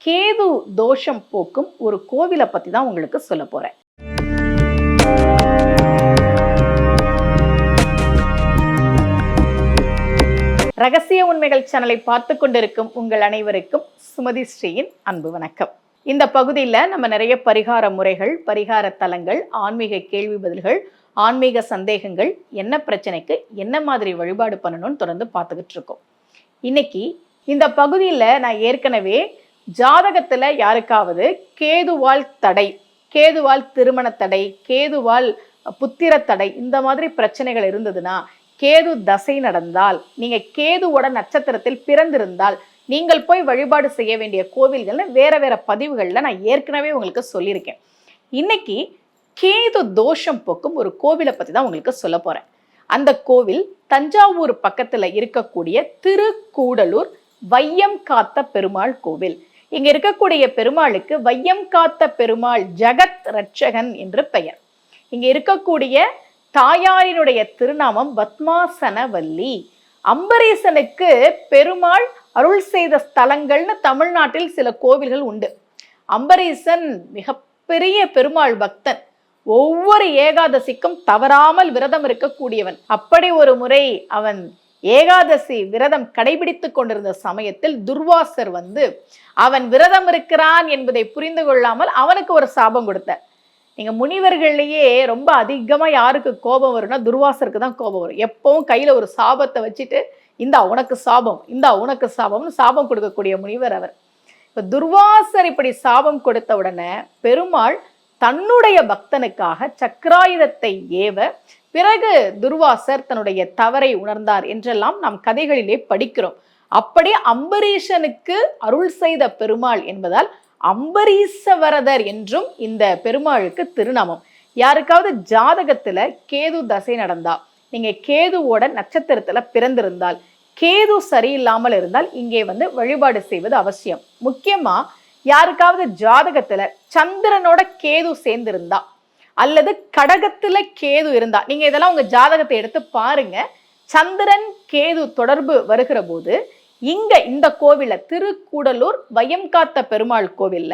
கேது தோஷம் போக்கும் ஒரு கோவிலை பத்தி தான் உங்களுக்கு சொல்ல போறேன். ரகசிய உண்மைகள் சேனலை பார்த்து கொண்டிருக்கும் உங்கள் அனைவருக்கும் சுமதி ஸ்ரீயின் அன்பு வணக்கம். இந்த பகுதியில் நம்ம நிறைய பரிகார முறைகள், பரிகார தலங்கள், ஆன்மீக கேள்வி பதில்கள், ஆன்மீக சந்தேகங்கள், என்ன பிரச்சனைக்கு என்ன மாதிரி வழிபாடு பண்ணணும்னு தொடர்ந்து பார்த்துக்கிட்டு இருக்கோம். இன்னைக்கு இந்த பகுதியில் நான் ஏற்கனவே ஜாதகத்துல யாருக்காவது கேதுவால் தடை, கேதுவால் திருமண தடை, கேதுவால் புத்திர தடை, இந்த மாதிரி பிரச்சனைகள் இருந்ததுன்னா, கேது தசை நடந்தால், நீங்க கேதுவோட நட்சத்திரத்தில் பிறந்திருந்தால் நீங்கள் போய் வழிபாடு செய்ய வேண்டிய கோவில்கள்னு வேற வேற பதிவுகள்ல நான் ஏற்கனவே உங்களுக்கு சொல்லியிருக்கேன். இன்னைக்கு கேது தோஷம் போக்கும் ஒரு கோவிலை பத்தி தான் உங்களுக்கு சொல்ல போறேன். அந்த கோவில் தஞ்சாவூர் பக்கத்துல இருக்கக்கூடிய திருக்கூடலூர் வையம் காத்த பெருமாள் கோவில். இங்க இருக்கக்கூடிய பெருமாளுக்கு வையம் காத்த பெருமாள் ஜெகத் ரட்சகன் என்று பெயர். இங்க இருக்கக்கூடிய தாயாரினுடைய திருநாமம் பத்மாசனவல்லி. அம்பரீசனுக்கு பெருமாள் அருள் செய்த ஸ்தலங்கள்னு தமிழ்நாட்டில் சில கோவில்கள் உண்டு. அம்பரீசன் மிகப்பெரிய பெருமாள் பக்தன். ஒவ்வொரு ஏகாதசிக்கும் தவறாமல் விரதம் இருக்கக்கூடியவன். அப்படி ஒரு முறை அவன் ஏகாதசி விரதம் கடைபிடித்துக் கொண்டிருந்த சமயத்தில் துர்வாசர் வந்து அவன் விரதம் இருக்கிறான் என்பதை புரிந்து கொள்ளாமல் அவனுக்கு ஒரு சாபம் கொடுத்தார். நீங்க முனிவர்கள்லயே ரொம்ப அதிகமா யாருக்கு கோபம் வரும்னா துர்வாசருக்கு தான் கோபம் வரும். எப்பவும் கையில ஒரு சாபத்தை வச்சுட்டு இந்தா உனக்கு சாபம், இந்தா உனக்கு சாபம்னு சாபம் கொடுக்கக்கூடிய முனிவர் அவர். இப்ப துர்வாசர் இப்படி சாபம் கொடுத்த உடனே பெருமாள் தன்னுடைய பக்தனுக்காக சக்கராயுதத்தை ஏவ, பிறகு துர்வாசர் தன்னுடைய தவறை உணர்ந்தார் என்றெல்லாம் நாம் கதைகளிலே படிக்கிறோம். அப்படி அம்பரீஷனுக்கு அருள் செய்த பெருமாள் என்பதால் அம்பரீசவரதர் என்றும் இந்த பெருமாளுக்கு திருநாமம். யாருக்காவது ஜாதகத்துல கேது தசை நடந்தா, நீங்க கேதுவோட நட்சத்திரத்துல பிறந்திருந்தால், கேது சரியில்லாமல் இருந்தால் இங்கே வந்து வழிபாடு செய்வது அவசியம். முக்கியமா யாருக்காவது ஜாதகத்துல சந்திரனோட கேது சேர்ந்திருந்தா அல்லது கடகத்துல கேது இருந்தா, நீங்க இதெல்லாம் உங்க ஜாதகத்தை எடுத்து பாருங்க. சந்திரன் கேது தொடர்பு வருகிற போது இந்த கோவில்ல திருக்கூடலூர் வையம் காத்த பெருமாள் கோவில்ல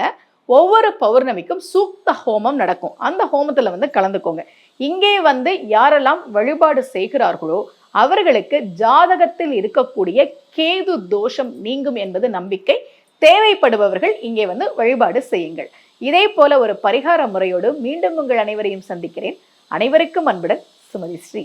ஒவ்வொரு பௌர்ணமிக்கும் சூக்த ஹோமம் நடக்கும். அந்த ஹோமத்துல வந்து கலந்துக்கோங்க. இங்கே வந்து யாரெல்லாம் வழிபாடு செய்கிறார்களோ அவர்களுக்கு ஜாதகத்தில் இருக்கக்கூடிய கேது தோஷம் நீங்கும் என்பது நம்பிக்கை. தேவைப்படுபவர்கள் இங்கே வந்து வழிபாடு செய்யுங்கள். இதே போல ஒரு பரிகார முறையோடு மீண்டும் உங்கள் அனைவரையும் சந்திக்கிறேன். அனைவருக்கும் அன்புடன் சுமதி ஸ்ரீ.